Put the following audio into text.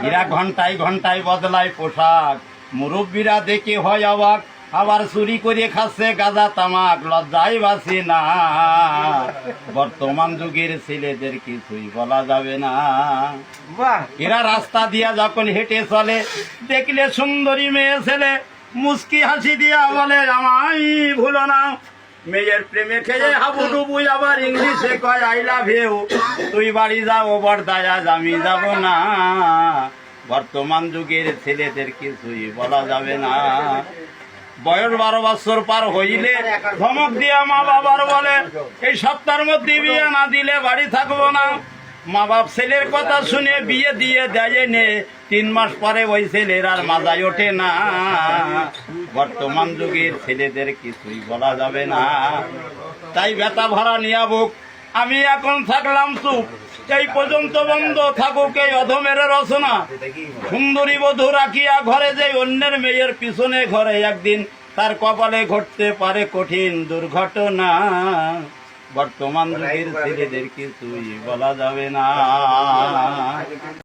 এরা ঘন্টায় ঘন্টায় বদলায় পোশাক, মুরব্বীরা দেখে হয় অবাক, আবার চুরি করে খাচ্ছে গাঁজা তামাক, লজ্জায় বাঁচে না। বর্তমান যুগের ছেলেদের কিছুই বলা যাবে না। এরা রাস্তা দিয়া যখন হেঁটে চলে, দেখলে সুন্দরী মেয়ে ছেলে মুস্কি হাসি দিয়া বলে আমায় ভুলো না। মেয়ের প্রেমে খেয়ে হাবুডুবু, আবার ইংলিশে কয় আই লাভ ইউ। তুই বাড়ি যাও বর্দায়, আজ আমি যাব না। বর্তমান যুগের ছেলেদের কিছুই বলা যাবে না। বয়স 12 বছর পার হইলে ধমক দিয়া মা বাবার বলে এই সপ্তাহের মধ্যে বিয়ে না দিলে বাড়ি থাকবো না। মা বাপ ছেলের কথা শুনে বিয়ে দিয়ে দেয় নে, 3 মাস পরে ওই ছেলের আর মাথায় ওঠে না। বর্তমান যুগের ছেলেদের কিছুই বলা যাবে না। তাই ব্যথা ভরা নিয়া বুক, আমি এখন থাকলাম চুপ, এই পর্যন্ত বন্ধ থাকুক এই অধমের রচনা। সুন্দরী বধূ রাখিয়া ঘরে যে অন্যের মেয়ের পিছনে ঘরে, একদিন তার কপালে ঘটতে পারে কঠিন দুর্ঘটনা। বর্তমান যুগের ছেলেদের কিছুই বলা যাবে না।